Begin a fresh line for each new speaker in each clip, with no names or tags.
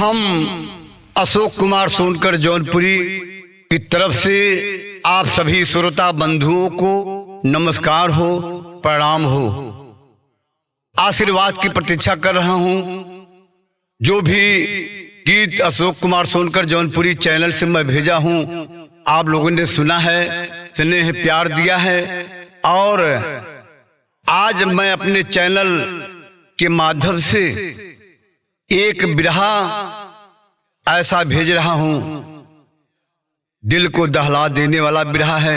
हम अशोक कुमार सोनकर जौनपुरी की तरफ से आप सभी श्रोता बंधुओं को नमस्कार हो, प्रणाम हो। आशीर्वाद की प्रतीक्षा कर रहा हूं। जो भी गीत अशोक कुमार सोनकर जौनपुरी चैनल से मैं भेजा हूं, आप लोगों ने सुना है, स्नेह प्यार दिया है। और आज मैं अपने चैनल के माध्यम से एक बिरहा ऐसा भेज रहा हूं, दिल को दहला देने वाला बिरहा है।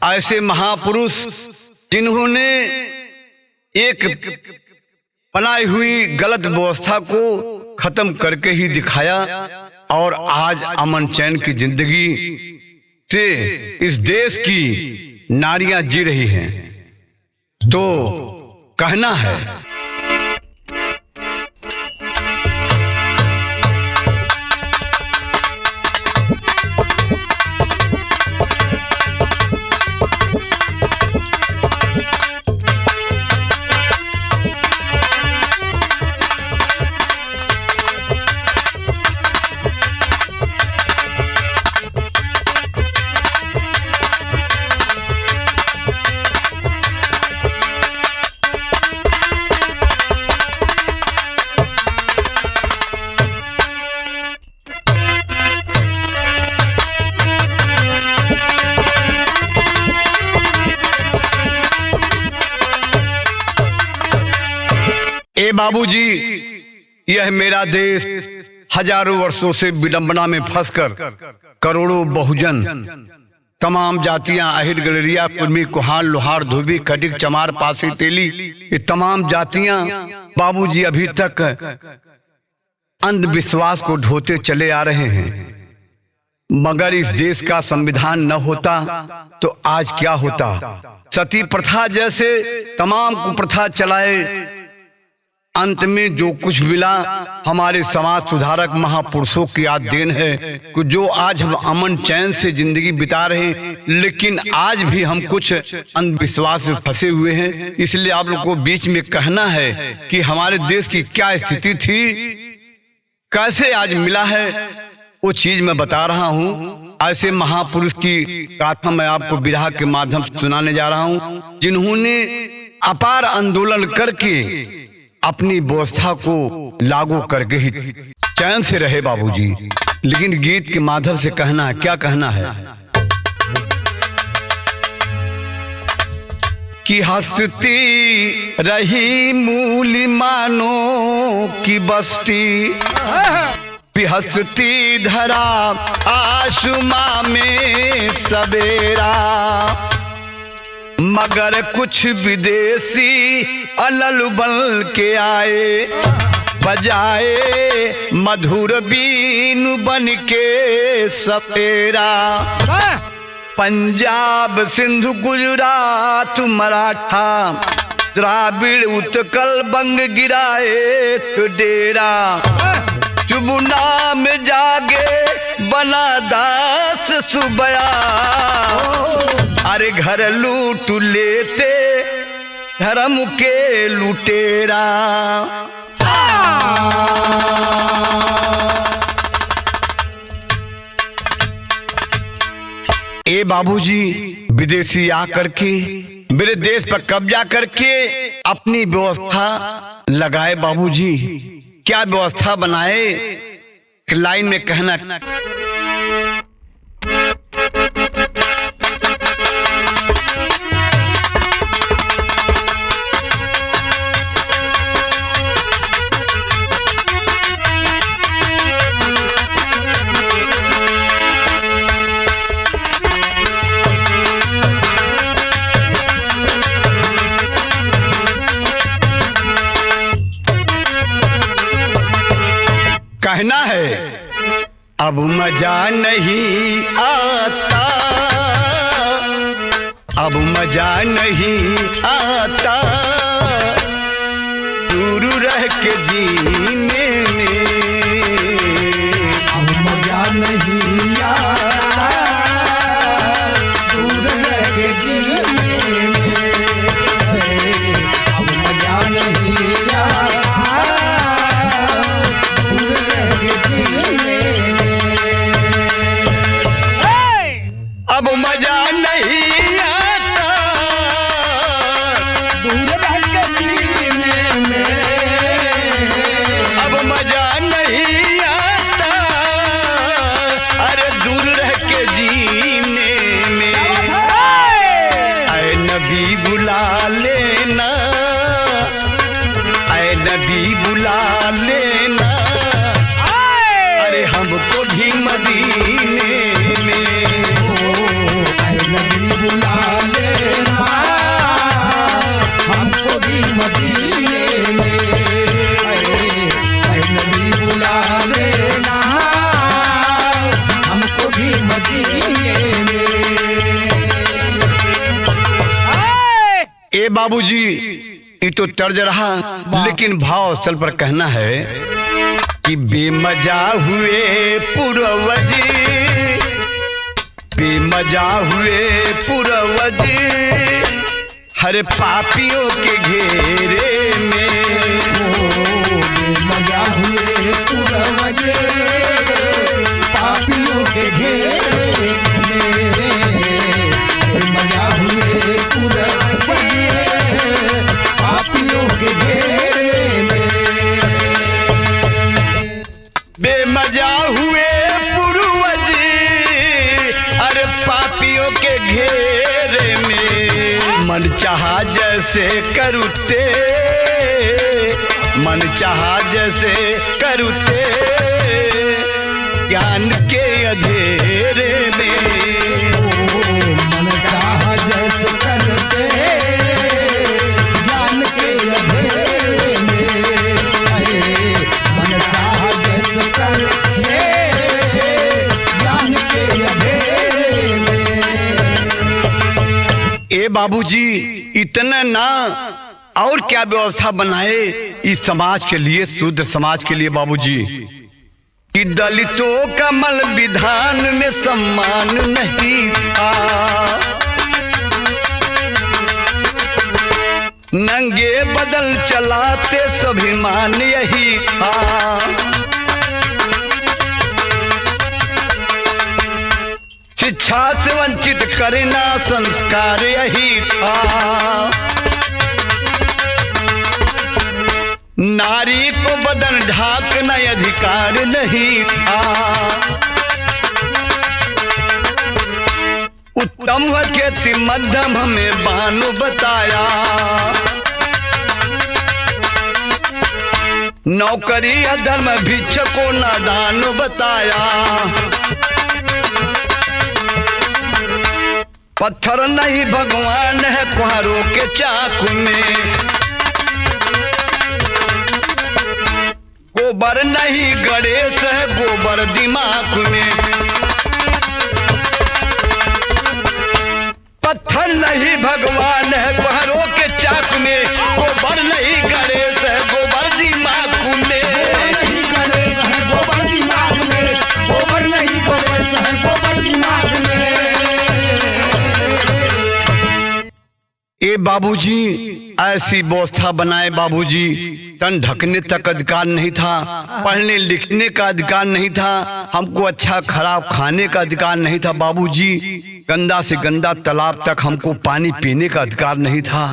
ऐसे महापुरुष जिन्होंने एक बनाई हुई गलत व्यवस्था को खत्म करके ही दिखाया और आज अमन चैन की जिंदगी से इस देश की नारियां जी रही हैं। तो कहना है, ए बाबूजी, यह मेरा देश हजारों वर्षों से विडंबना में फंसकर करोड़ों बहुजन, तमाम जातियां, अहिर गलरिया, कुर्मी, कुहान, लोहार, धोबी, खटिक, चमार, पासी, तेली, ये तमाम जातियां बाबूजी अभी तक अंधविश्वास को ढोते चले आ रहे हैं। मगर इस देश का संविधान न होता तो आज क्या होता। सती प्रथा जैसे तमाम कुप्रथा चलाए, अंत में जो कुछ मिला हमारे समाज सुधारक महापुरुषों की याद देन है कि जो आज हम अमन चैन से जिंदगी बिता रहे हैं। लेकिन आज भी हम कुछ अंधविश्वास में फंसे हुए हैं। इसलिए आप लोग को बीच में कहना है कि हमारे देश की क्या स्थिति थी, कैसे आज मिला है, वो चीज मैं बता रहा हूँ। ऐसे महापुरुष की गाथा मैं आपको बिरहा के माध्यम से सुनाने जा रहा हूँ, जिन्होंने अपार आंदोलन करके अपनी व्यवस्था को लागू करके ही चैन से रहे बाबूजी। लेकिन गीत के माध्यम से कहना है, क्या कहना है कि हंसती रही मूली मानो की बस्ती, हंसती धरा आसमां में सवेरा, मगर कुछ विदेशी अलल बल के आए, बजाए मधुर बीन बन के सपेरा। पंजाब, सिंधु, गुजरात, मराठा, द्राविड़, उत्कल, बंग गिराए तो डेरा, चुब नाम जागे बना दास सुबया, अरे घर लूट लेते धर्म के लुटेरा। ए बाबूजी, विदेशी आकर के मेरे देश पर कब्जा करके अपनी व्यवस्था लगाए बाबूजी। क्या व्यवस्था बनाए, लाइन में कहना, कहना है, अब मजा नहीं आता, अब मजा नहीं आता, दूर रह के जीने में,
अब मजा नहीं आता, दूर रह के जीने में, अब मजा नहीं आता, दूर रह के देना हमको भी मदीने में।
ए बाबूजी ये तो तर्ज रहा, लेकिन भाव स्थल पर कहना है कि बेमजा हुए पूर्वजी, बेमजा हुए पूर्वजी हर पापियों के घेरे में।
बेमजा हुए पूर्वजी पापियों के घेरे में, बेमजा हुए पूर्वजी पापियों के घेरे में।
बेमजा हुए पूर्वजी अरे पापियों के घेरे में। मन चाहा जैसे करूते, मन चाहा जैसे करूते ज्ञान के अंधेरे में।
मन चाहा जैसे करते ज्ञान के अंधेरे में, मन चाहा जैसे करते ज्ञान के अंधेरे में।
ए बाबूजी इतना ना और क्या व्यवस्था बनाए इस समाज के लिए, शुद्ध समाज के लिए बाबूजी, कि दलितों का मल विधान में सम्मान नहीं था। नंगे बदल चलाते स्वाभिमान यही था। शिक्षा से वंचित करना संस्कार यही था। नारी को बदन ढाकना अधिकार नहीं था। उत्तम व खेती मध्यम हमें बानो बताया। नौकरी अधर्म भिक्ष को नादान बताया। पत्थर नहीं भगवान है कुम्हारों के चाकू में। गोबर नहीं गणेश है गोबर दिमाग में। पत्थर नहीं भगवान है कुम्हारों के चाकू में। गोबर नहीं गणेश है गोबर दिमाग में।
नहीं गणेश है गोबर दिमाग में, गोबर नहीं गणेश है गोबर दिमाग में।
ए बाबूजी ऐसी व्यवस्था बनाए बाबूजी, तन ढकने तक अधिकार नहीं था, पढ़ने लिखने का अधिकार नहीं था, हमको अच्छा खराब खाने का अधिकार नहीं था बाबूजी, गंदा से गंदा तालाब तक हमको पानी पीने का अधिकार नहीं था।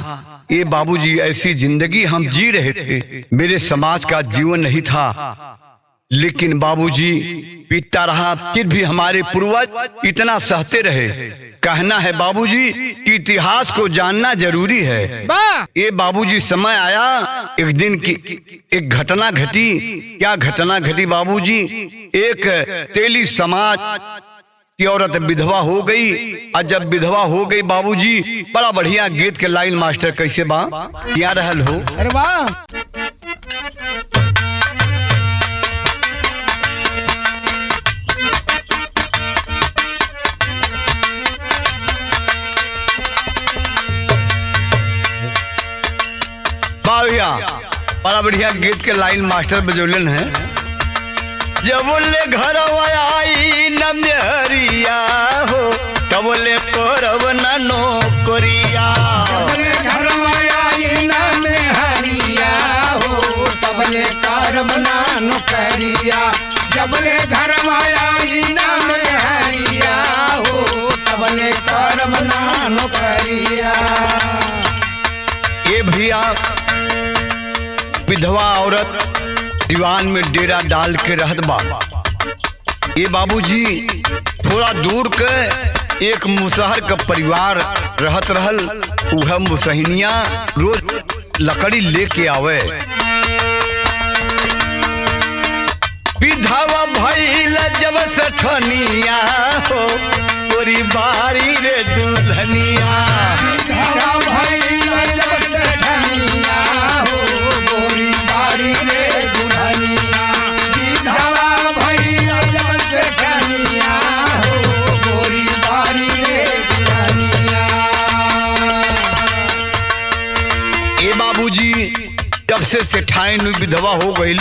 ये बाबूजी ऐसी जिंदगी हम जी रहे थे, मेरे समाज का जीवन नहीं था। लेकिन बाबूजी बीतता रहा, फिर भी हमारे पूर्वज इतना सहते रहे। कहना है बाबूजी कि इतिहास को जानना जरूरी है। ये बाबूजी समय आया, एक दिन की एक घटना घटी। क्या घटना घटी बाबूजी? एक तेली समाज की औरत विधवा हो गई, और जब विधवा हो गई बाबूजी, बड़ा बढ़िया गीत के लाइन मास्टर कैसे बा क्या रहल हो।
अरे वाह,
भैया बड़ा बढ़िया गीत के लाइन मास्टर बजौलन है। जब ले घर आई न मेहरिया हो, तब ले करब न नौकरिया।
तबले घर आई ना में हरिया हो, तबले करब ना नौकरिया। जबले घर आई ना में हरिया हो, तबले करब ना नौकरिया।
ये भैया विधवा औरत दीवान में डेरा डाल के रहत बा। ये बाबूजी थोड़ा दूर के एक मुसहर का परिवार रहत रहल। वह मुसहनिया रोज लकड़ी लेके आवे। विधवा भइल जब सठनिया हो, तोरी बारी रे दुल्हनिया।
विधवा भइल जब सठनिया हो, गोरी बारी रे दुल्हनिया। विधवा
से सेठाई नु विधवा हो गई।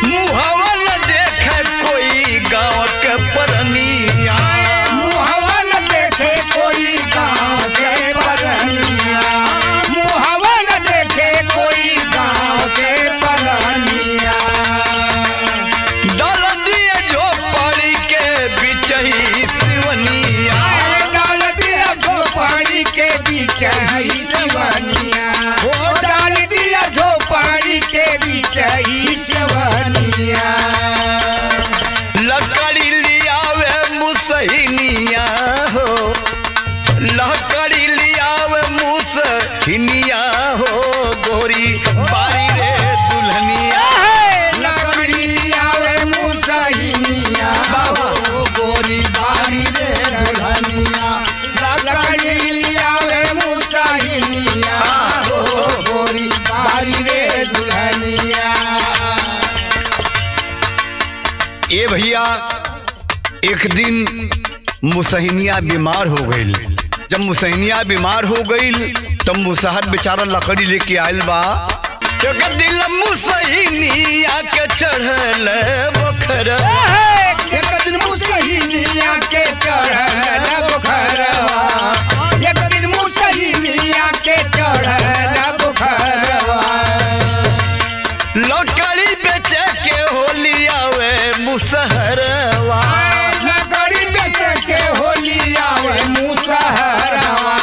मुहावा न देखे कोई गाँव के परनिया,
मुहावा न देखे कोई गाँव के परनिया, मुहावा न देखे कोई गाँव के परनिया।
डाल दिए जो पानी के बीच ही सिवनिया,
डाल दिया झोपड़ी के बीच ही सिवनिया, वो डाल दिया झोपड़ी के बीच ही सिवनिया।
लकड़ी लियावे मुसहिनिया हो, लकड़ी लियावे मुसहिनिया हो, गोरी बारी रे दुल्हनिया।
लकड़ी लियावे मुसहिनिया हो, गोरी बारी रे दुल्हनिया। लकड़ी लियावे मुसहिनिया हो, गोरी बारी रे दुल्हनिया।
ए भैया, एक दिन मुसहिनिया बीमार हो गई। जब मुसहिनिया बीमार हो गई तब मुसहर बेचारा लकड़ी लेके आयल बा। एक दिन मुसहिनिया के चढ़ल बखर,
एक दिन मुसहिनिया के चढ़ल बुखरवा, एक दिन मुसहिनिया के चढ़ल बुखरवा।
लकड़ी बेचे के होली आवे मुसहरवा,
लकड़ी बेच के होली आवे मुसहरवा,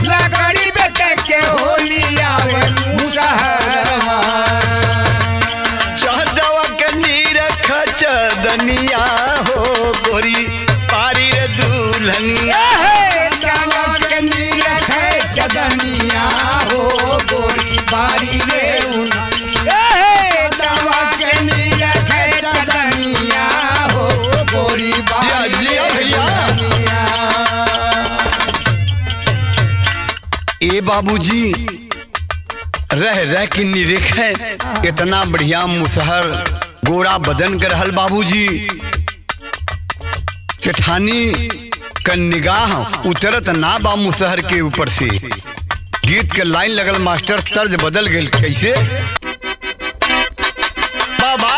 लकड़ी बेच के होली आवे मुसहरवा।
चहदवा के नीर खचदनिया हो, गोरी पारी रे दुल्हनिया।
जावा के नीर खे चदनिया हो, गोरी बारी रे जावा के नीर खे चदनिया हो, गोरी बारी रे दुल्हनिया।
ए बाबूजी रह रह के निरेख है, इतना बढ़िया मुसहर गोरा बदन के रहल बाबूजी। सेठानी का निगाह उतरत ना बा मुसहर के ऊपर से। गीत के लाइन लगल मास्टर, तर्ज बदल गई कैसे? बाबा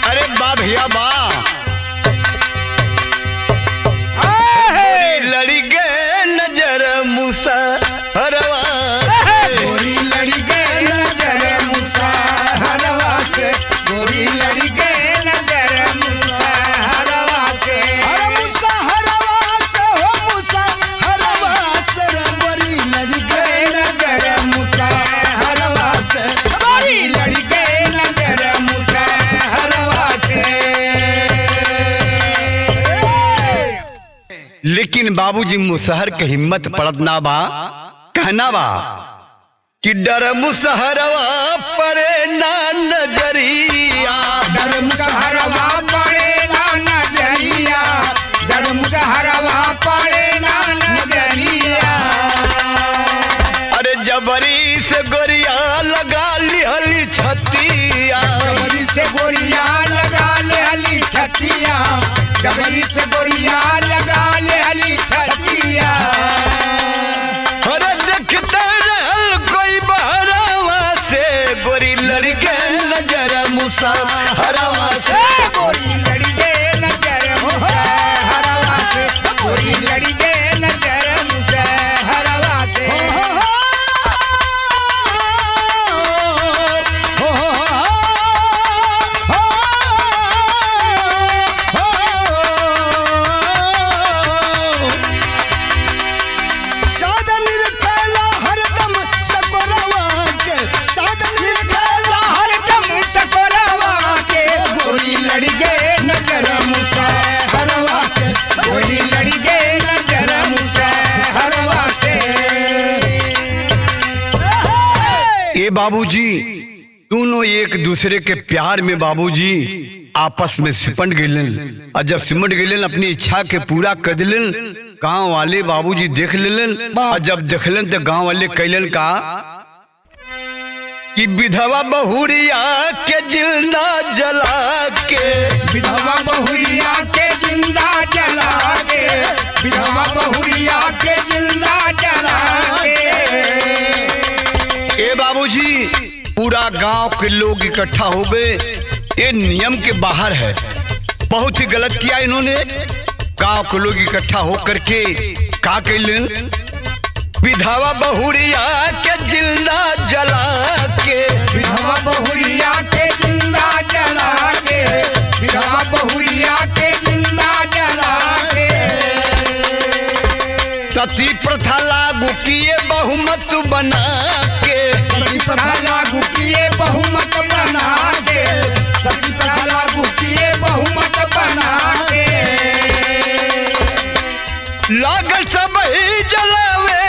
अरे बा भैया बा, लड़ी गए नजर मुसहरवा,
गोरी लड़ी गए नजर मुसहरवा से, गोरी लड़ी गए नजर मुसहरवा से। अरे मुसहरवा से हो मुसहरवा से, गोरी लड़ी गए नजर मुसहरवा से, गोरी लड़ी गए नजर मुसहरवा से।
लेकिन बाबूजी मुसहर के हिम्मत पड़त ना बा। कहना बा कि डर मुसहरवा परे ना नजरिया,
डर मुसहरवा पड़ेला नजरिया, डर मुसहरवा पड़ेला नजरिया।
अरे जबरी से गोरिया लगा लिहली छतिया,
जबरी से गोरिया लगा ले हली छतिया, जबरी से गोरिया लगा ले हली छतिया।
अरे देखते रहल कोई बहरावा से, गोरी लड़ी के नजर मुसहरवा से।
गोरी लड़ी गए नजर मुसहरवा से, गोरी लड़ी गए नजर मुसहरवा से। साधन रखेला हरदम सकोरवा के, साधन रखेला हरदम सकोरवा के, गोरी लड़ी गए नजर मुसहरवा के, गोरी लड़ी गए नजर मुसहरवा से।
ए बाबूजी, दोनों एक दूसरे के प्यार में बाबूजी आपस में सिमट गए। और जब सिमट गए अपनी इच्छा के पूरा कर दिलन। गांव वाले बाबूजी देख लेलन, और जब देखलन तो गांव वाले कैलन का कि विधवा बहुरिया के जिंदा जला के,
विधवा बहुरिया के जिंदा जला के, विधवा बहुरिया के जिंदा जला के।
ए बाबूजी पूरा गांव के लोग इकट्ठा हो गए, ये नियम के बाहर है, बहुत ही गलत किया इन्होंने। गांव के लोग इकट्ठा होकर के का कैलन, विधवा बहुरिया के जिंदा जला के,
विधवा बहुरिया के जिंदा जला के, विधवा बहुरिया के जिंदा जला के।
सती प्रथा लागू किए बहुमत बना के,
सती प्रथा लागू किए बहुमत बना के, सती प्रथा लागू किए बहुमत बना के।
लागल सब ही जलावे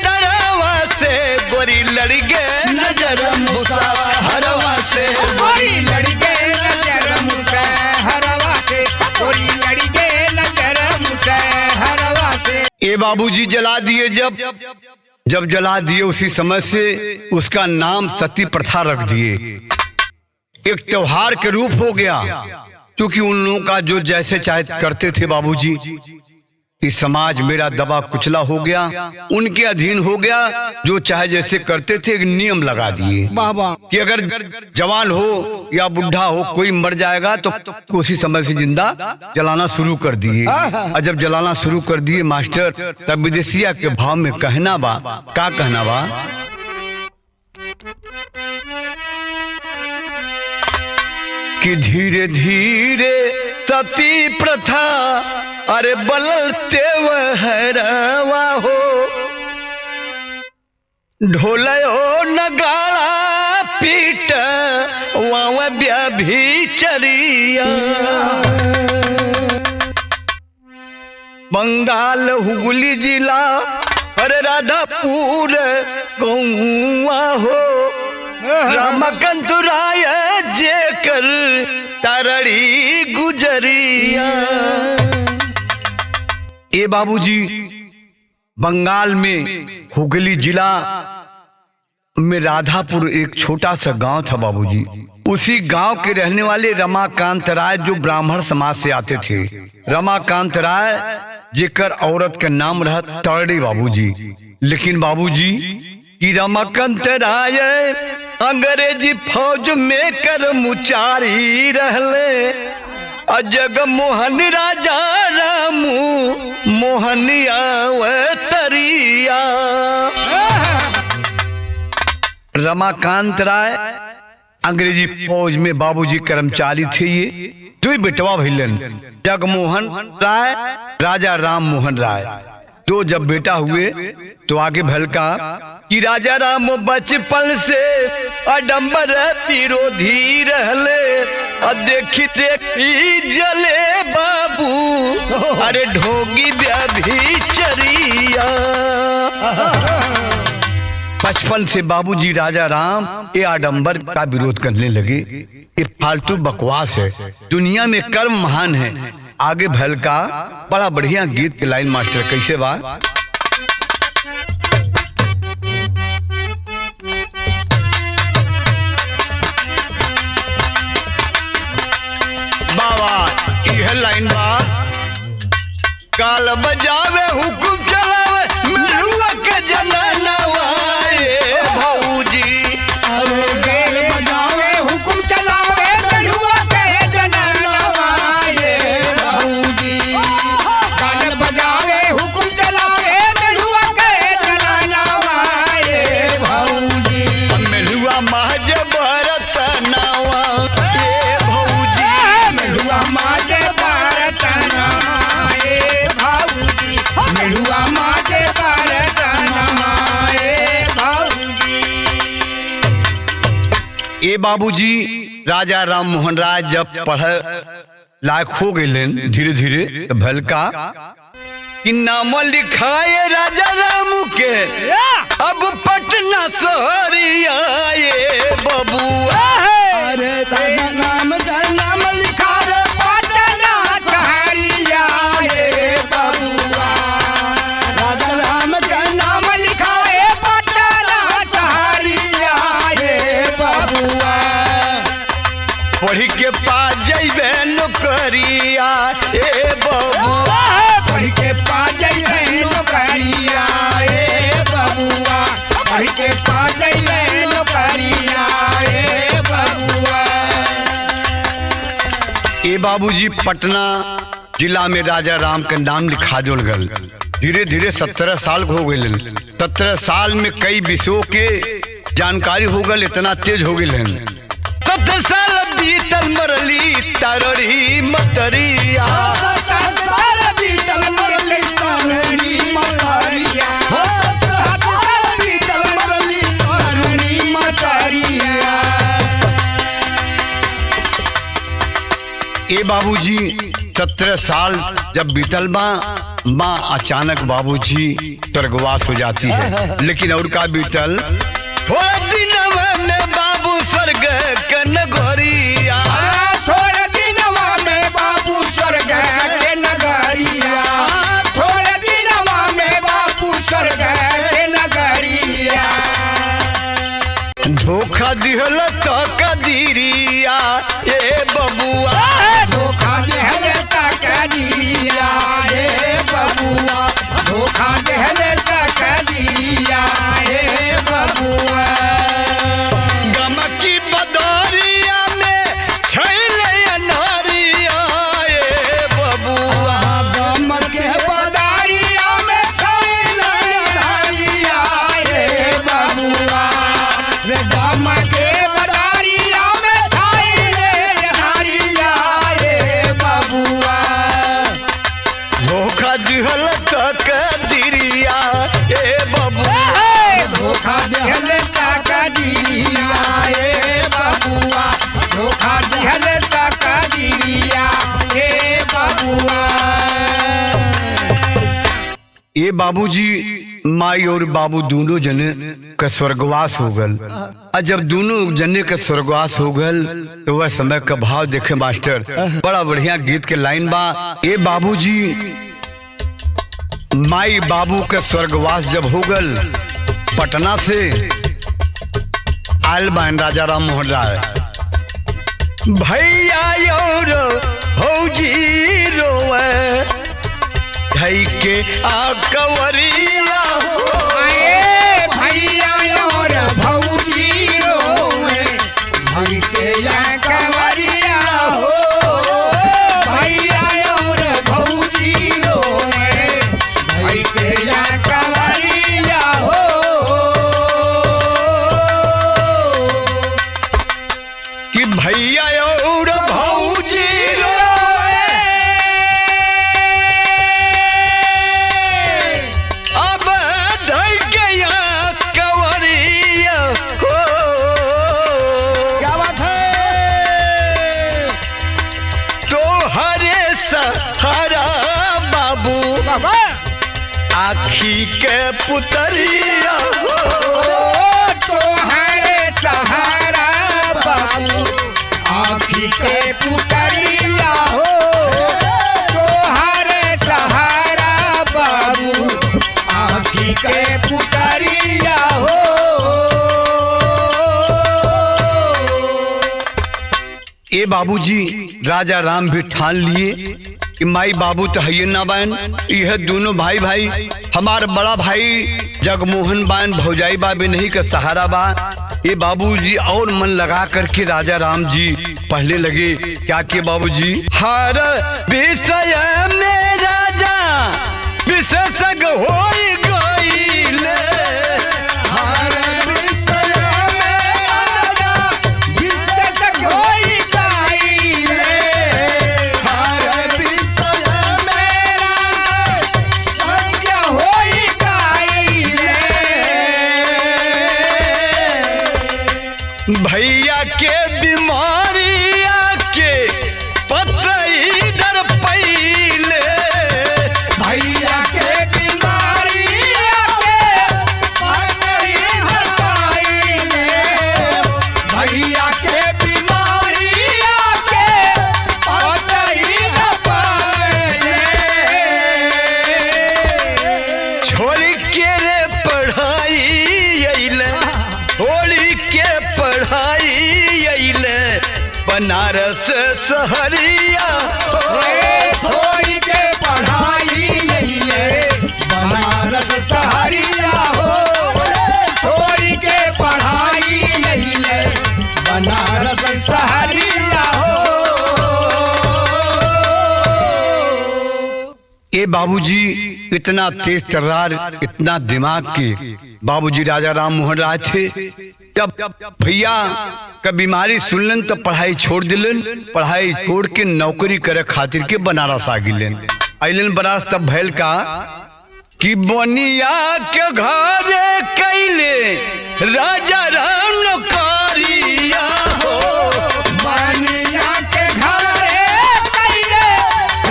डरवा से, गोरी लड़ गए
नजर मुसहरवा से, गोरी लड़ी के नजर मुसहरवा से, गोरी लड़ी के नजर मुसहरवा से।
ए बाबूजी जला दिए, जब जला दिए उसी समय से उसका नाम सती प्रथा रख दिए। एक त्योहार के रूप हो गया, क्योंकि उन लोगों का जो जैसे चाहे करते थे बाबूजी। इस समाज मेरा दबा कुचला हो गया, उनके अधीन हो गया, जो चाहे जैसे करते थे। एक नियम लगा दिए कि अगर जवान हो या बुढ़ा हो कोई मर जाएगा तो उसी समय से जिंदा जलाना शुरू कर दिए। और जब जलाना शुरू कर दिए मास्टर, तब विदेशिया के भाव में कहना बा, का कहना बा, कि धीरे धीरे सती प्रथा अरे बलते वहरवा हो, ढोलयो नगाड़ा पीट वाव व्यभिचरिया। बंगाल हुगली जिला अरे राधापुर गौवा हो, रामकांत राय जेकर तारड़ी गुजरिया। ए बाबूजी बंगाल में हुगली जिला में राधापुर एक छोटा सा गांव था बाबूजी। उसी गांव के रहने वाले रमाकांत राय जो ब्राह्मण समाज से आते थे, रमाकांत राय जेकर औरत का नाम रहा तारड़ी बाबूजी। लेकिन बाबूजी कि रमाकांत राय अंग्रेजी फौज में कर्मचारी रहले, जग मोहन राजा रामू मोहनिया तरिया। रमाकांत राय अंग्रेजी फौज में बाबूजी कर्मचारी थे। ये दो बेटवा भैलन, जगमोहन राय राजा राम मोहन राय। दो जब बेटा हुए तो आगे भलका कि राजा राम बचपन से अडम्बर विरोधी रहले, देखी देखी जले बाबू अरे ढोगी व्यभिचरिया। बचपन से बाबूजी राजा राम ये आडंबर का विरोध करने लगे। ये फालतू बकवास है, दुनिया में कर्म महान है। आगे भलका बड़ा बढ़िया गीत के लाइन मास्टर कैसे बा, बाबा यह लाइन बा, काल बजावे हुकुम चलावे मेरुआ के जननवा भौजी।
अरे गाल बजावे हुकुम चलावे मेरुआ के जननवा भौजी। गाल बजावे हुकुम चलावे मेरुआ के जननवा भौजी।
मेरुआ महज भरत नावा भौजी,
मेरुआ माजे भारत नमाए भौजी, मेरुआ माजे भारत नमाए भौजी।
ये बाबूजी राजा राम मोहन राय जब पढ़े लायक हो गए धीरे धीरे भलका कि नाम लिखाए राजा राम के अब पटना शहरिया बबुआ।
अरे राजा राम का नाम लिखा रे पटना शहरिया बबुआ। राजा राम का नाम लिखा रे पटना शहरिया
पढ़ के पा जइबे नौकरिया ए बबुआ,
पढ़ के पा जइबे नौकरिया ए बबुआ, पढ़ के पा जइबे नौकरिया ए बबुआ।
ए बाबूजी पटना जिला में राजा राम के नाम लिखा जोल गल। धीरे धीरे 17 साल हो गए। 17 साल में कई विषयों के जानकारी हो गल, इतना तेज हो गए। 17 साल बीतल मरली तरड़ी मतरिया,
17 साल बीतल मरली तरड़ी मतरिया, 17 साल बीतल मरली तरड़ी मतरिया।
ए बाबूजी 17 साल जब बीतल माँ अचानक बाबूजी स्वर्गवास हो जाती है। लेकिन और का बीतल, थोड़ा दिन में बाबू स्वर्ग के नगरिया,
थोड़े दिनवा में बाबू स्वर्ग के नगरिया, थोड़े दिनवा में बाबू स्वर्ग के नगरिया।
धोखा दिहल तो कदीरिया ए बबुआ,
धोखा दिहल तो कदीरिया ए बबुआ, धोखा दिहल तो कदीरिया ए बबुआ।
गम की बदरिया में छैल अनहरिया ए बबुआ,
गम के बदरिया में छैल अनहरिया ए बबुआ, रे गम के बदरिया में छैल अनहरिया ए बबुआ।
धोखा दिहल तो कदीरिया ए बबुआ,
धोखा दिहल तो कदीरिया ए बबुआ, धोखा दिहल तो कदीरिया ए बबुआ।
ये बाबूजी माई और बाबू दोनों जने का स्वर्गवास हो गल। और जब दोनों जने का स्वर्गवास हो गल तो वह समय का भाव देखे मास्टर, बड़ा बढ़िया गीत के लाइन बा। ये बाबूजी माई बाबू का स्वर्गवास जब हो गल, पटना से आयल बान राजा राम मोहन राय, भैया और भौजी रोवे धई के कवरिया
आए भैया और भौजी रोवे धई के कवरिया हो, भैया और भौजी रोवे धई के कवरिया हो।
कि भैया और भौजी अब धई के कवरिया हो,
क्या बात है
तो हरे सहारा बाबू
बाबा,
आखी के पुतरिया हो,
तोहरे सहारा बाबू आँखी के पुतरिया हो, तोहरे सहारा बाबू आँखी के पुतरिया हो।
ए बाबूजी राजा राम भी ठान लिए कि माई बाबू तो है ना बहन, यह दोनों भाई भाई हमार बड़ा भाई जगमोहन बान भौजाई बाबी नहीं का सहारा बा। ये बाबूजी और मन लगा करके राजा राम जी पहले लगे क्या कि बाबूजी हर विषय में राजा विशेषज्ञ हो गईले,
हर विषय में राजा विशेषज्ञ होई गईले, हर विषय में राजा संज्ञ होई गईले।
भैया के बीमारिया के पत्र इधर पहिले,
भैया के बीमारिया के पत्र इधर पहिले, भैया के बीमारिया के पत्र इधर पहिले।
छोड़ी के रे पढ़ाई अइले, छोड़ी के पढ़ाई अइले, बनारस सहरिया
छोड़ के पढ़ाई ले बनारस सहरिया हो, छोड़ के पढ़ाई ले बनारस सहरिया हो।
ये बाबूजी इतना तेज तर्रार, इतना दिमाग के बाबूजी राजा राम मोहन राय थे। जब भैया का बीमारी सुनलन तो पढ़ाई छोड़ दिलन, पढ़ाई छोड़ के नौकरी करे खातिर के बनारस आ गिलन। आइलन बनारस तब भैल का कि बनिया के घरे कैले राजा राम नौकरिया हो,
बनिया के घरे कैले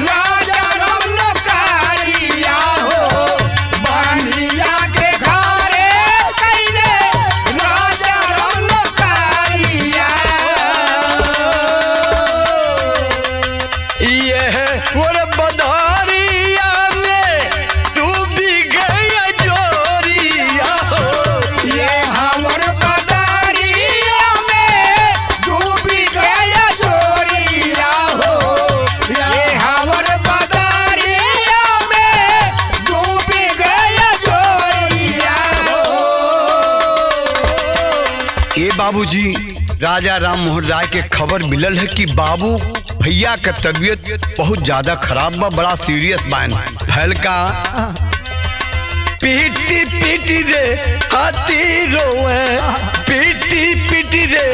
राजा राम नौकरिया हो, बनिया के घरे कैले राजा राम नौकरिया।
यह और बधारिया में डूबी गया जोरिया हो,
ये हमर पदारिया में डूबी गया जोरिया हो, ये हमर पदारिया में डूबी गया जोरिया हो।
ये बाबूजी राजा राम मोहन राय के खबर मिलल है कि बाबू भैया का तबीयत बहुत ज्यादा खराब बा, बड़ा सीरियस बा। फैल का पीटी पीटी रे हाथी रोए, पीटी पीटी रे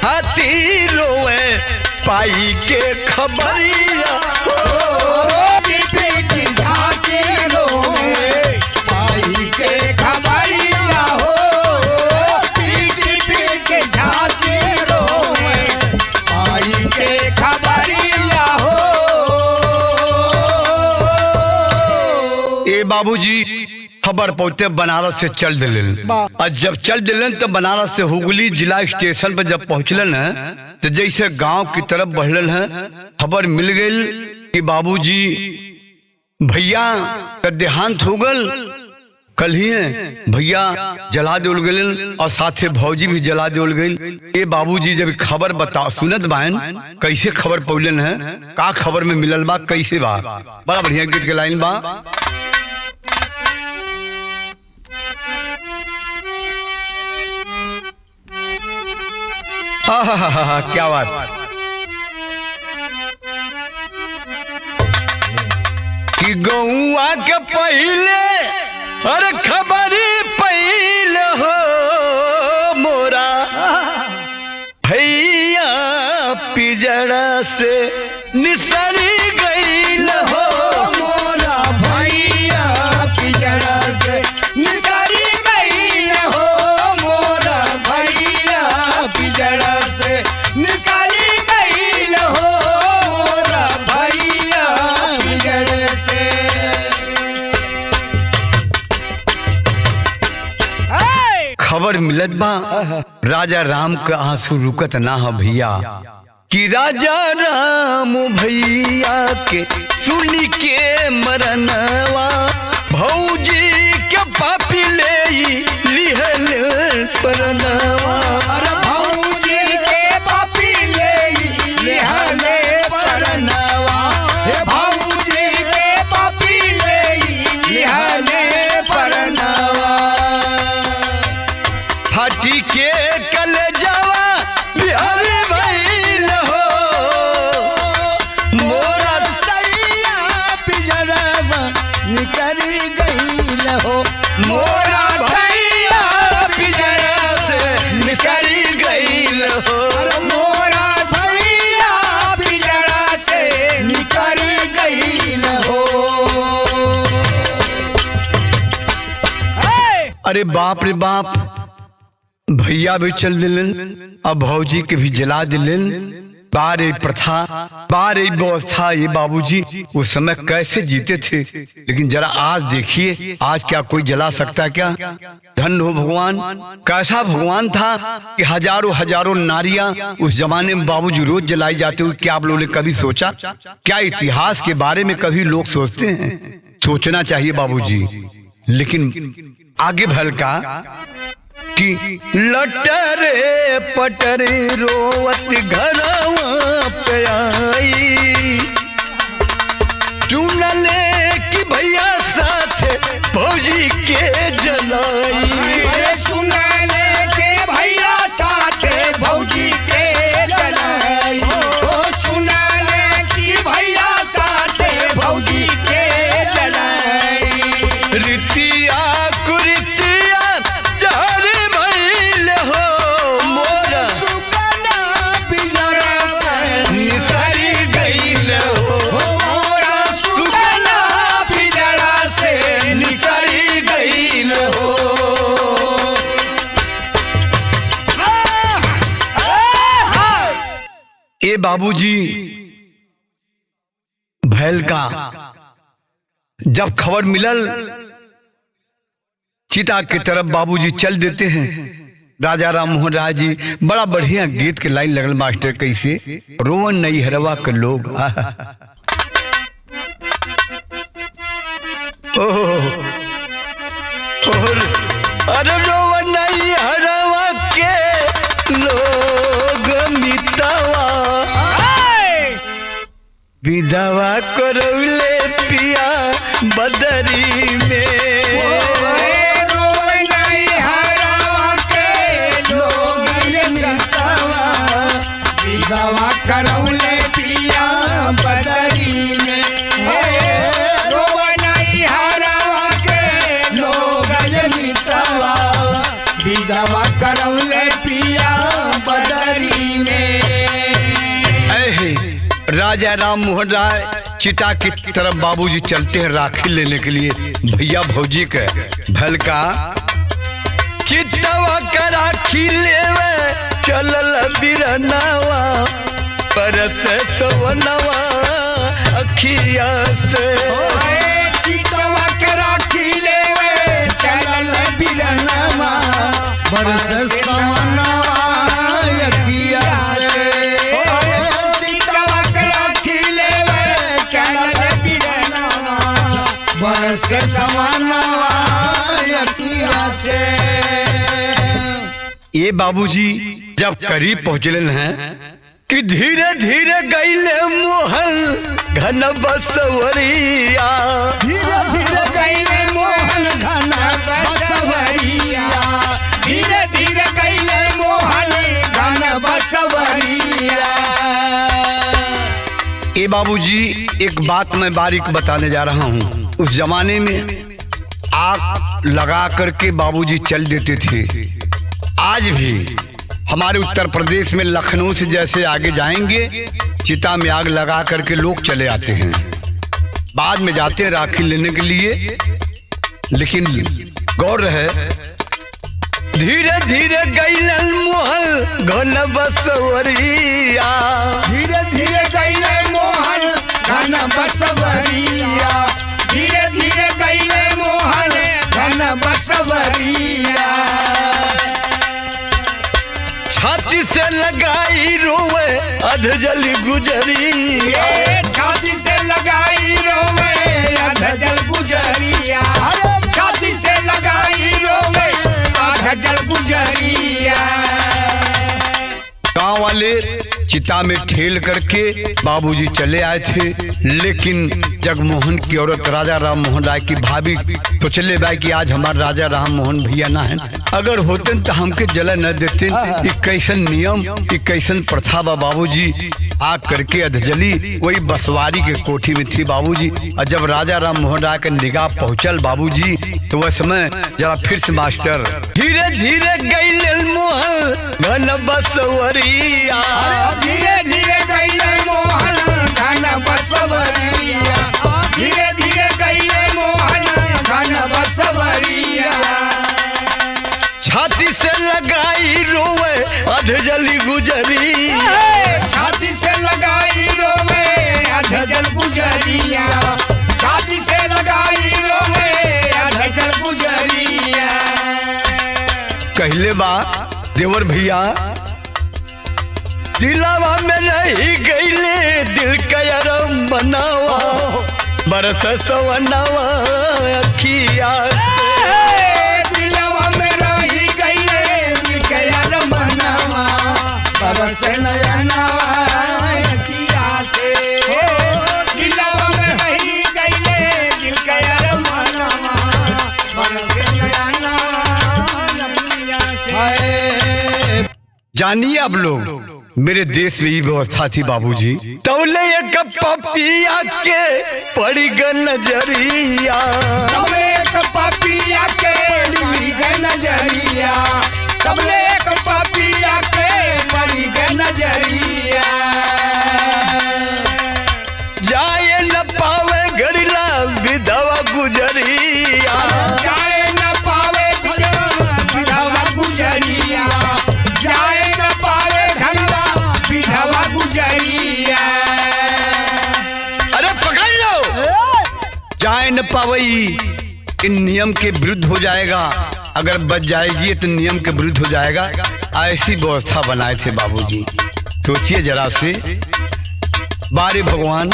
हाथी रोए, पाई के खबरिया
पीटी झाके रोए, पाई के खबरिया हो, पीटी पीटी झाके रोए, पाई के खबरिया हो।
ए बाबूजी खबर पहुंचते बनारस से चल दिलन। और जब चल दिलन तो बनारस से हुगली जिला स्टेशन पर जब पहुंचलन है तो जैसे गांव की तरफ बढ़लन है, खबर मिल गई कि बाबूजी भैया का देहांत हो गल। कल ही भैया जला देल गए और साथे भौजी भी जला देल गई। ये बाबूजी जब खबर बता सुनत बान कैसे खबर पौलन है, का खबर में मिलल बा, कैसे बा, बड़ा बढ़िया गीत के लाइन बा। क्या बात। कि गौआ के पहले अरे खबरी पहले हो मोरा भैया पिजड़ा से निसरी गईल हो,
मोरा भैया पिजड़ा से निसरी गईल हो, मोरा भैया पिजड़ा से निसरी गईल हो, मोरा भैया पिजड़ा से।
खबर मिलत बा राजा राम का आंसू रुकत ना हो भैया कि राजा राम भैया के सुनी के मरनवा भौजी के पापी ले लिहल परनवा।
अरे भौजी के पापी ले लिहले परनवा, हे भौजी के पापी ले लिहले परनवा।
फाटी के कलेजवा बिहार भइल हो,
मोरा सैया पिजड़वा निकली गईल हो,
मोरा भैया पिजड़ा से निकली गईल हो।
अरे मोरा भैया पिजड़ा से निकली गईल हो।
अरे बाप रे बाप, भैया भी चल दिलन अब भौजी के भी जला दिलन। बारे प्रथा बारे व्यवस्था, ये बाबूजी उस समय कैसे जीते थे, लेकिन जरा आज देखिए आज क्या कोई जला सकता क्या। धन हो भगवान, कैसा भगवान था कि हजारों हजारों नारियां उस जमाने में बाबूजी रोज जलाई जाते हुए, क्या आप लोगों ने कभी सोचा? क्या इतिहास के बारे में कभी लोग सोचते हैं? सोचना चाहिए बाबूजी। लेकिन आगे भल का कि लटरे पटरे रोवत घरवा पे आई, चुनले कि भैया साथ फौजी के जलाई।
सुनले के भैया साथ फौजी के जलाई, सुनले कि भैया साथ फौजी के जलाई।
रीतिया कुरीतिया जहर भइल हो मोरा,
सुकना बिजरा से
निसरी गइल हो
मोरा, सुकना बिजरा से
निसरी गइल हो। ए बाबूजी भैल का जब खबर मिलल चिता की तरफ बाबूजी चल देते हैं। राजा राम मोहन राय जी बड़ा बढ़िया गीत के लाइन लगल मास्टर, कैसे रोवन नहीं हरवा के लोग अरे रोवन नहीं हरवा के लोग मितवा विधवा करौले पिया बदरी में।
दवा करौले पिया बदरी में, रोवनाई हरावा के लोग मितवा, विधवा करौले पिया बदरी में।
राजा राम मोहन राय चिता की तरफ बाबूजी चलते हैं राखी लेने के लिए भैया भौजी के भल का। चितवा का राखी लेवे चलल बिरनावा, परत सवनवा अखिया से।
चितवा के राखी लेवे चलल बिरनावा, बरस सवनवा अखिया से। चितवा के राखी लेवे चलल बिरनावा, बरस सवनवा अखिया से।
ये बाबूजी जब करीब पहुंचले हैं कि धीरे धीरे गईले मोहन घन बसवरिया,
धीरे धीरे गईले मोहन घन बसवरिया, धीरे धीरे गईले मोहन घन बसवरिया।
ये बाबूजी एक बात मैं बारीक बताने जा रहा हूँ। उस जमाने में आग लगा करके बाबूजी चल देते थे। आज भी हमारे उत्तर प्रदेश में लखनऊ से जैसे आगे जाएंगे चिता में आग लगा करके लोग चले आते हैं, बाद में जाते हैं राखी लेने के लिए। लेकिन गौर रहे धीरे धीरे गईलन मोहन घन बसवरिया,
धीरे धीरे गईले मोहन घन बसवरिया, धीरे धीरे गईले मोहन घन बसवरिया।
छाती से लगाई रोवे अधजल गुजरिया,
छाती से लगाई रोवे अधजल गुजरिया, अरे छाती से लगाई रोवे अधजल गुजरिया।
गांव वाले चिता में ठेल करके बाबूजी चले आए थे। लेकिन जगमोहन की औरत राजा राम मोहन राय की भाभी तो चले भाई कि आज हमारे राजा राम मोहन भैया ना है, अगर होते तो हमके जला न देते। कैसन नियम कैसन प्रथा बा बाबूजी। आग करके अधजली वही बसवारी के कोठी में थी बाबूजी। और जब राजा राम मोहन राय के निगाह पहुंचल बाबूजी तो वह समय जरा फिर से मास्टर धीरे धीरे गईले मोहन घन बसवरिया,
धीरे धीरे गईले मोहन घन बसवरिया, धीरे धीरे गईले मोहन घन बसवरिया।
छाती से लगाई रोवे अधजली गुजरिया,
छाती से लगाई रोवे अधजल गुजरिया, छाती से लगाई रोवे अधजल गुजरिया।
कहले बा देवर भैया दिलावा में नहीं गईले दिल का यारम बनावा, बरस सवनावा अखिया
दिलवा में रही गईले
जानिए अब लोग, मेरे देश में ये व्यवस्था थी बाबूजी। तौले एक पपिया के पड़ी गन नजरिया,
तबले एक पपिया के पड़ी गन नजरिया, तबले एक पपिया के पड़ी गन नजरिया।
जाए न पावे घड़िला विधवा गुजरिया,
जाए न पावे विधवा गुजरिया, जाए न पावे विधवा गुजरिया।
अरे पकड़ लो, जाए न पावई इन नियम के विरुद्ध हो जाएगा, अगर बच जाएगी तो नियम के विरुद्ध हो जाएगा। ऐसी व्यवस्था बनाए थे बाबूजी। सोचिए जरा से, बारे भगवान।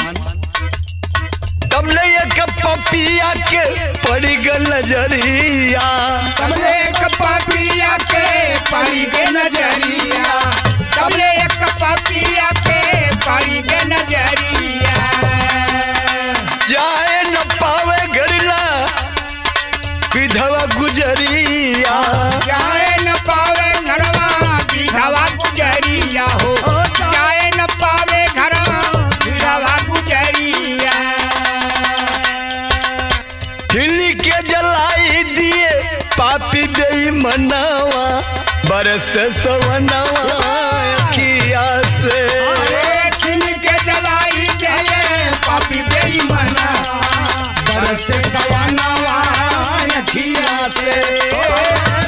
तबले एक पपिया के पड़ी गल नजरिया,
तबले एक पपिया के पड़ी गल नजरिया, तबले एक पपिया के पड़ी गल नजरिया।
जाए न पावे घड़िला विधवा गुजरिया,
जाए न पावे घरवा विधवा गुजरिया हो, जाए न पावे घरवा विधवा गुजरिया।
हिली के जलाई दिए पापी बेईमानवा, बरस सवनवा अखिया से।
छिन के जलाई दिए पापी बेईमानवा, बरस सवनवा अखिया से।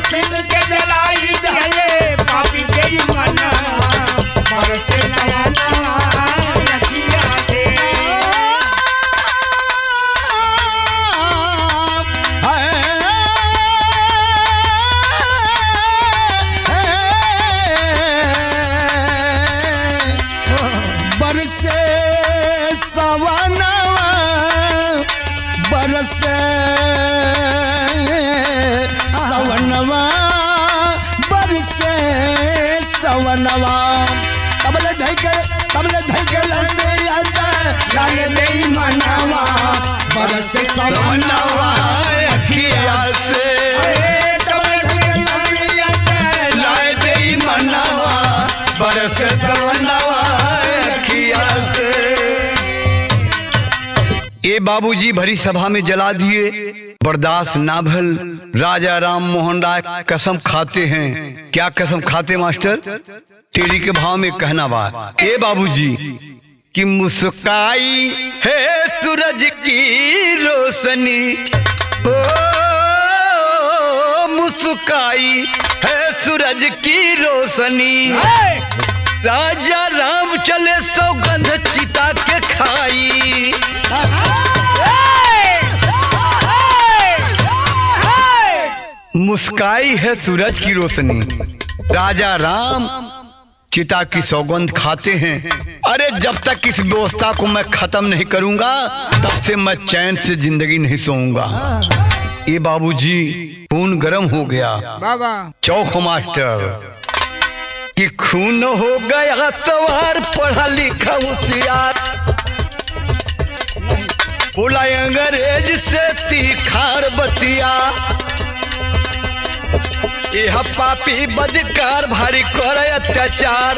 छिन के जलाई दिए पापी बेईमानवा, बरस सवनवा अखिया से।
बरसे सवनवा, बरसे सवनवा, बरसे सवनवा। तबले धैके लड़ते आजा लागे बेईमानवा, बरसे सवनवा
अखिया से।
तबले धैके लड़ते आजा
लाए बेईमानवा, बरस सवनवा अखिया से। ये बाबूजी भरी सभा में जला दिए, बर्दाश्त ना भल। राजा राम मोहन राय कसम खाते हैं। क्या कसम खाते मास्टर? टेढ़ी के भाव में कहना बात। ए बाबूजी कि मुस्काई है सूरज की रोशनी, ओ मुस्काई है सूरज की रोशनी। राजा राम चले सौगंध चिता के खाई, मुस्काई है सूरज की रोशनी। राजा राम चिता की सौगंध खाते हैं। अरे जब तक इस व्यवस्था को मैं खत्म नहीं करूंगा तब से मैं चैन से जिंदगी नहीं सोऊंगा। ये बाबूजी खून गर्म हो गया।
बाबा
चौक मास्टर कि खून हो गया सवार, पढ़ा लिखा होशियार, बोला अंग्रेज से तीखार बतिया। यह पापी बदकार भारी कर अत्याचार,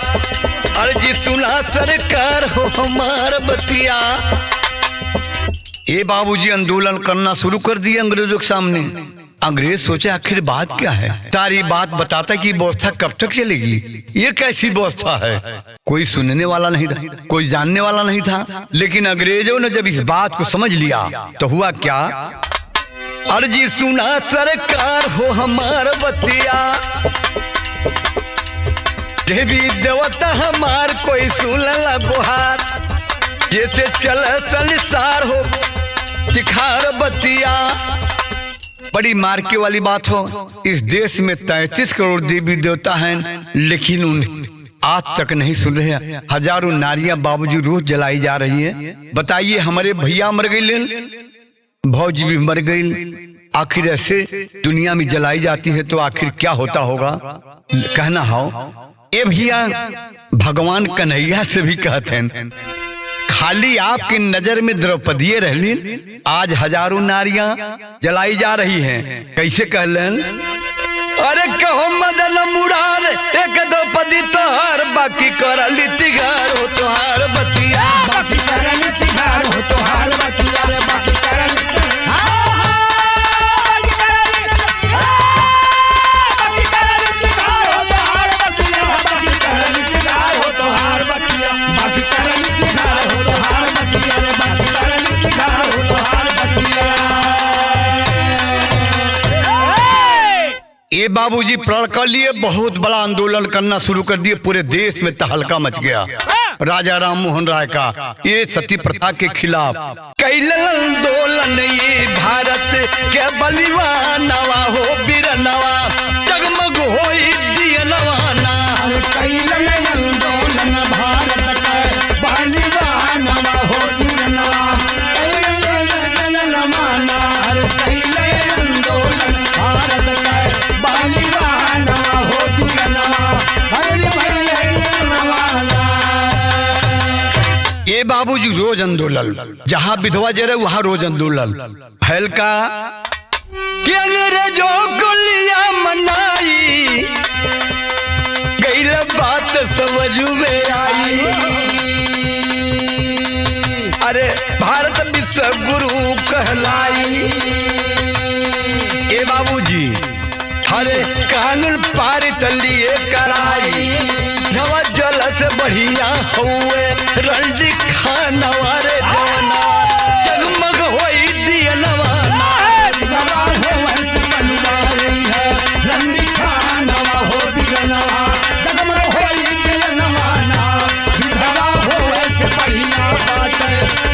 अर्जी सुना सरकार हो हमार बतिया। ये बाबूजी आंदोलन करना शुरू कर दिए अंग्रेजों के सामने। अंग्रेज सोचे आखिर बात क्या है, सारी बात बताता कि व्यवस्था कब तक चलेगी, ये कैसी व्यवस्था है। कोई सुनने वाला नहीं था, कोई जानने वाला नहीं था। लेकिन अंग्रेजों ने जब इस बात को समझ लिया तो हुआ क्या, अर्जी सुना सरकार हो हमार बतिया, देवी देवता हमार कोई सुनला गुहार, जैसे चल संसार हो तिखार बतिया। बड़ी मार्के वाली बात हो, इस देश में 33 करोड़ देवी देवता हैं, लेकिन उन आज तक नहीं सुन रहे। हजारों नारियां बाबूजी रोज जलाई जा रही है। बताइए, हमारे भैया मर गई, भौजी भी मर गई, आखिर ऐसे दुनिया में जलाई जाती है तो आखिर क्या होता होगा, कहना हो। ये भैया भगवान कन्हैया से भी कहते हैं, खाली आपकी नजर में द्रौपदी रहली, आज हजारों नारियां जलाई जा रही हैं। कैसे कहलन, अरे कहो मदन मुरार एक द्रौपदी बाकी करल तिगार हो तोहार बतिया
बाकी करल सिंगार हो तोहार बतिया रे बाकी करल बाकी करल सिंगार हो तोहार बतिया बाकी करल सिंगार हो तोहार बतिया बाकी करल सिंगार हो तोहार बतिया रे बाकी करल सिंगार हो तोहार बतिया।
ये बाबूजी प्रण कर लिए बहुत बड़ा आंदोलन करना शुरू कर दिए। पूरे देश में तहलका मच गया। राजा राम मोहन राय का ये सती प्रथा के खिलाफ कैल आंदोलन ये भारत के बलिवानवा हो बीरनवा जगमग होई दियनवाना
कैलन आंदोलन भारत के बलिवानवा हो बीरनवा कैलन माना कैलन आंदोलन भारत के बलिवानवा हो बीरनवा
ये बाबूजी रोज आंदोलन जहाँ विधवा जरे वहाँ रोज आंदोलन फैल का कि अंग्रेजों को लिया मनाई गई बात समझ में आई। अरे भारत विश्व गुरु कहलाई। ये बाबूजी अरे कानून पारित लिए कराई नवा जल से बढ़िया हुए रंडी खानवा रे जवाना जगमग होई दिया नवाना
रंडी खानवा हो दिगनवा जगमग होई दिया नवाना विधवा हो से बढ़िया बात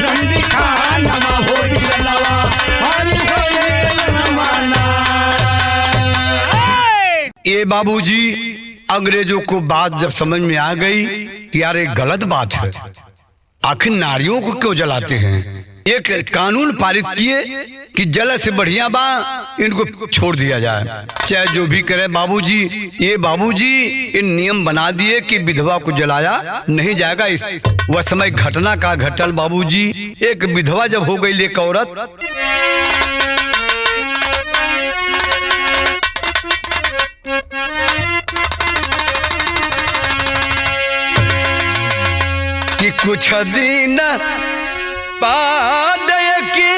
रंडी खानवा हो दिगनवा हरि होई दिया नवाना।
ये बाबूजी अंग्रेजों को बात जब समझ में आ गई कि यार ये गलत बात है, आखिर नारियों को क्यों जलाते हैं। एक कानून पारित किए कि जल से बढ़िया बा इनको छोड़ दिया जाए चाहे जो भी करे। बाबूजी ये बाबूजी इन नियम बना दिए कि विधवा को जलाया नहीं जाएगा। इस वह समय घटना का घटल बाबूजी एक विधवा जब हो गई एक औरत कि कुछ दिन बाद की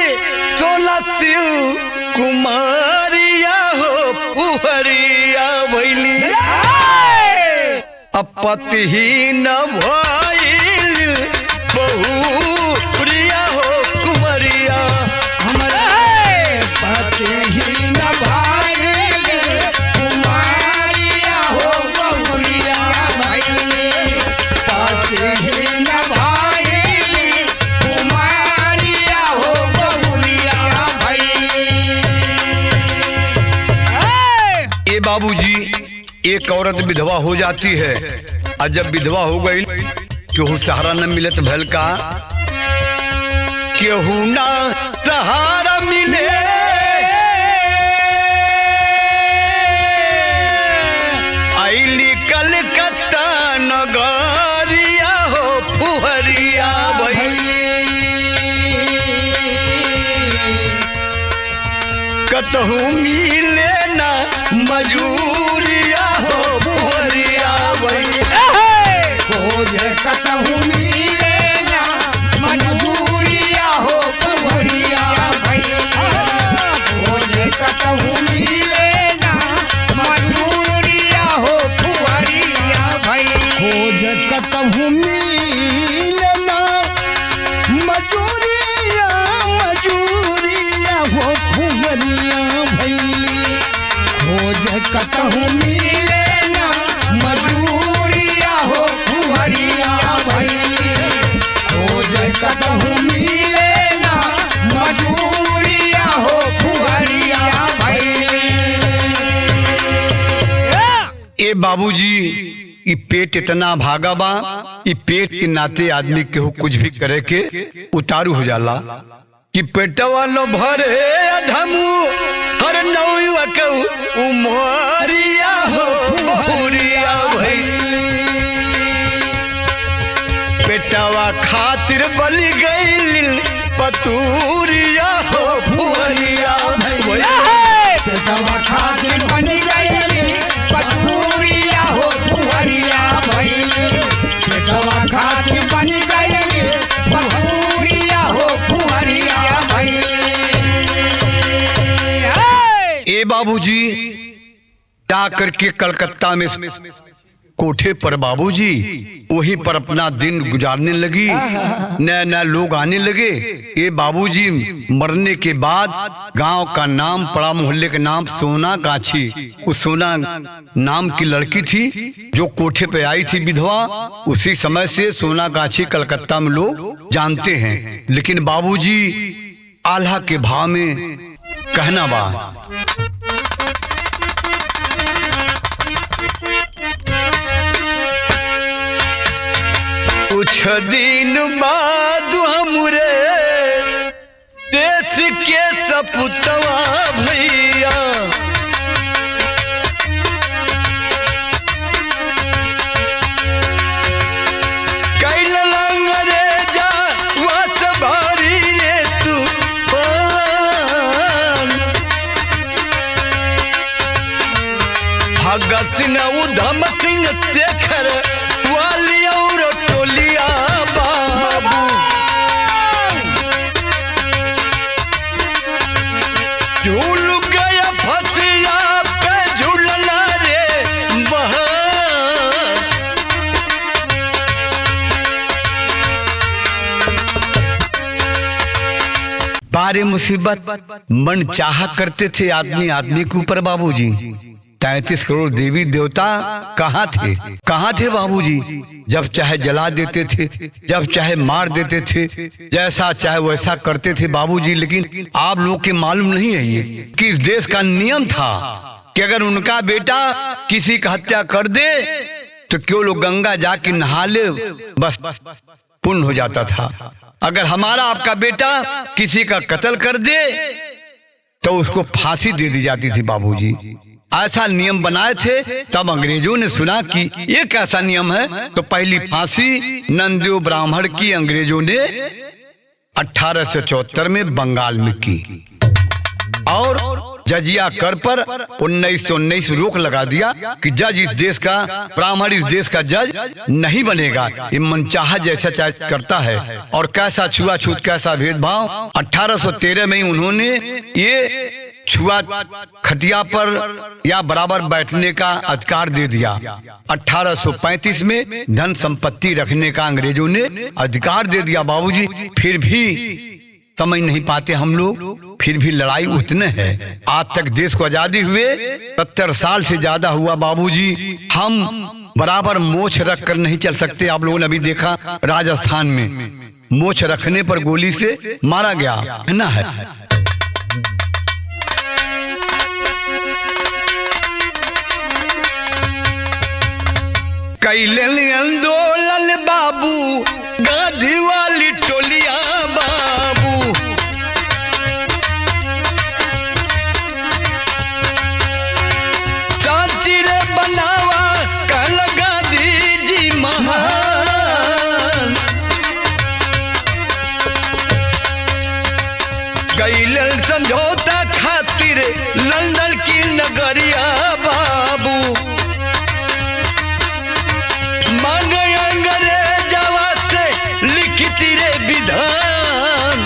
16 शिव कुमारिया हो पुहरिया भैली अपतिहीन भइल बहुरिया हो कुमरिया
हमारे पतिहीन भइल कुमारिया हो बहुरिया भइल पतिहीन भइल कुमारिया हो बहुरिया भइल।
ये बाबूजी एक औरत विधवा हो जाती है और जब विधवा हो गई केहू सहारा न मिले तो भैल का केहू ना सहारा मिले आईली कलकत्ता नगरिया हो फुहरिया भई कतहू मिले ना मजूरिया हो फुहरिया भई
खोज कतहू मिले ना मजूरिया हो पुहरिया भैया खोज कतहू मिले ना मजूरिया हो पुहरिया भैया खोज कतहू मिले ना मजूरिया मजूरिया हो पुहरिया भैली खोज कतहू मिले ना मजूरिया हो पुहरिया भैली खोज कतहू मिले ना मजूरिया हो पुहरिया भैली।
ए बाबूजी ये पेट इतना भागा बा ये पेट के नाते आदमी केहू कुछ भी करे के उतारू हो जाला कि पेटवा लो भरे अधमू हर नौवा के उमरिया हो बहुरिया भई पेटवा खातिर बलि गइल पतूरिया हो फुहरिया भई
पेटवा खातिर बन गई पतूरिया हो पुहरिया भैली
बाबूजी जा करके कलकत्ता में कोठे पर बाबूजी वहीं पर अपना दिन गुजारने लगी। नए नए लोग आने लगे। ये बाबूजी मरने के बाद गांव का नाम पड़ा, मोहल्ले के नाम सोना गाछी। उस सोना नाम की लड़की थी जो कोठे पे आई थी विधवा। उसी समय से सोना गाछी कलकत्ता में लोग जानते हैं। लेकिन बाबूजी आल्हा के भाव में कहना बा, कुछ दिन बाद हमरे देश के सपुतवा भैया कैल अंग्रेजा वत भारी रे तू भगत सिंह उधम सिंह शेखर वाली और टोलिया बाबू झूल गया फसिया पे झूलना रे बहा। बारे मुसीबत मन चाहा करते थे आदमी आदमी के ऊपर बाबूजी। 33 करोड़ देवी देवता कहाँ थे बाबूजी? जब चाहे जला देते थे, जब चाहे मार देते थे, जैसा चाहे वैसा करते थे बाबूजी। लेकिन आप लोग के मालूम नहीं है ये कि इस देश का नियम था कि अगर उनका बेटा किसी का हत्या कर दे तो क्यों लोग गंगा जाके नहा ले, बस पुण्य हो जाता था। अगर हमारा आपका बेटा किसी का कत्ल कर दे तो उसको फांसी दे दी जाती थी बाबूजी। ऐसा नियम बनाए थे। तब अंग्रेजों ने सुना कि ये कैसा नियम है, तो पहली फांसी नंदेव ब्राह्मण की अंग्रेजों ने 1874 में बंगाल में की और जजिया कर पर 1919 रोक लगा दिया कि जज इस देश का, ब्राह्मण इस देश का जज नहीं बनेगा। ये मनचाहा जैसा चाहे करता है और कैसा छुआछूत, कैसा भेदभाव। 1813 में उन्होंने ये छुआ खटिया पर या बराबर बैठने का अधिकार दे दिया। 1835 में धन संपत्ति रखने का अंग्रेजों ने अधिकार दे दिया बाबूजी। फिर भी समझ नहीं पाते हम लोग, फिर भी लड़ाई उतने है। आज तक देश को आजादी हुए 70 साल से ज्यादा हुआ बाबूजी। हम बराबर मोछ रख कर नहीं चल सकते। आप लोगों ने अभी देखा राजस्थान में मोछ रखने पर गोली से मारा गया है ना। है कैले आंदोलन बाबू गांधी वाली टोलिया बाबू, शांति रे बनावा कल गांधी जी महान। कैले समझौता खातिर लंदन की नगरिया बाबू, विधान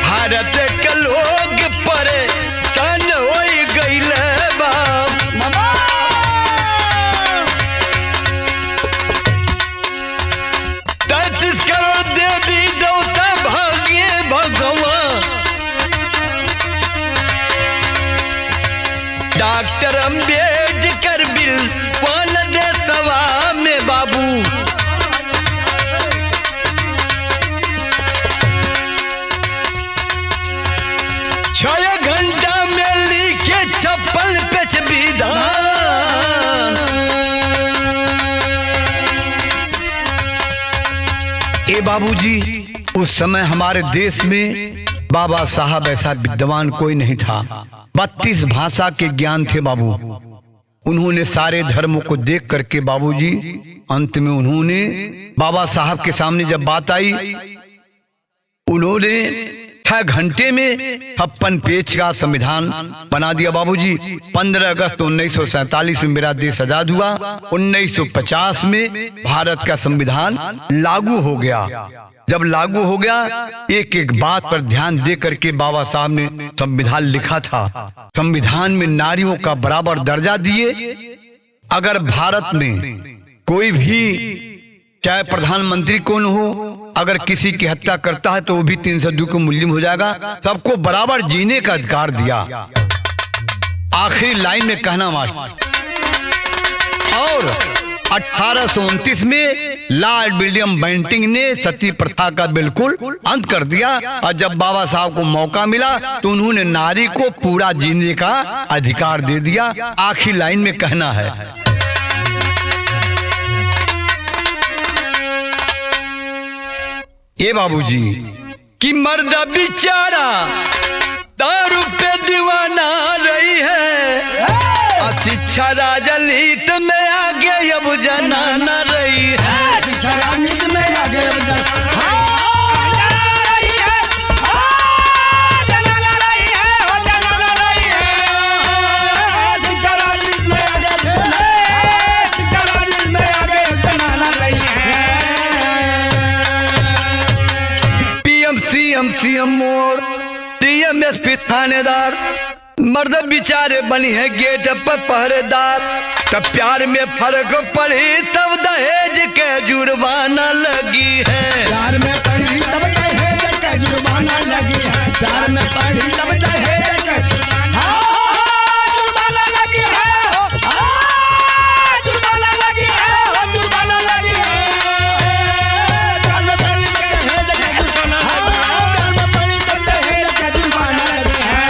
भारत के लोग पर तन हो गईल बाबा। 33 करोड़ देवी देवता भाग्य भगवान। डॉक्टर अम्बेडकर बिल पाल दे सवा में बाबू, 6 घंटा में लिखे 56 पेज विधान। ए बाबूजी, उस समय हमारे देश में बाबा साहब ऐसा विद्वान कोई नहीं था। 32 भाषा के ज्ञान थे बाबू। उन्होंने सारे धर्मों को देख करके बाबूजी अंत में उन्होंने बाबा साहब के सामने जब बात आई, उन्होंने 6 घंटे में 56 पेज का संविधान बना दिया बाबूजी। 15 अगस्त 1947 में मेरा देश आजाद हुआ। 1950 में भारत का संविधान लागू हो गया। जब लागू हो गया, एक एक बात पर ध्यान दे करके बाबा साहब ने संविधान लिखा था। संविधान में नारियों का बराबर दर्जा दिए। अगर भारत में कोई भी, चाहे प्रधानमंत्री कौन हो, अगर किसी की हत्या करता है तो वो भी 302 को मुल्जिम हो जाएगा। सबको बराबर जीने का अधिकार दिया। आखिरी लाइन में कहना मास्टर। और 1829 में लॉर्ड विलियम बेंटिंग ने सती प्रथा का बिल्कुल अंत कर दिया। और जब बाबा साहब को मौका मिला तो उन्होंने नारी को पूरा जीने का अधिकार दे दिया। आखिरी लाइन में कहना है, ये बाबूजी कि मर्द बेचारा दारू पे दीवाना रही है, शिक्षा राजनीत में आगे अब जनाना रही है।
शिक्षा राजनीति में आगे अब जनाना रही है। जनाना रही है, जनाना रही है। शिक्षा राजनीति में आगे, शिक्षा राजनीति में आगे जनाना रही है।
पीएम सीएम सीएम मोड़ डीएम एसपी थानेदार, मर्द बिचारे बनी है गेट पर पहरेदार। तब प्यार में फर्क पड़ी तब दहेज के जुर्माना लगी है।
प्यार में पड़ी तब दहेज के जुर्माना लगी है। प्यार में पड़ी तब दहेज के जुर्माना लगी है। जुर्माना लगी है, जुर्माना लगी है। प्यार में पड़ी तब दहेज के जुर्माना, प्यार में पड़ी तब दहेज के जुर्माना लगी है।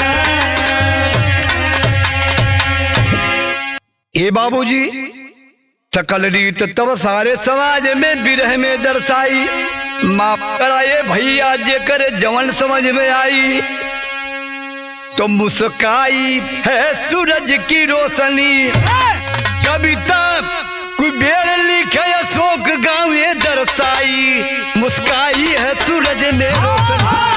ए बाबूजी सकल रीत तब सारे समाज में विरह में दर्शाई। माफ कराए भैया जेकर जवन समझ में आई, तो मुस्काई है सूरज की रोशनी। कविता कुबेर लिखे अशोक गाँव दर्शाई, मुस्काई है सूरज ने रोशनी।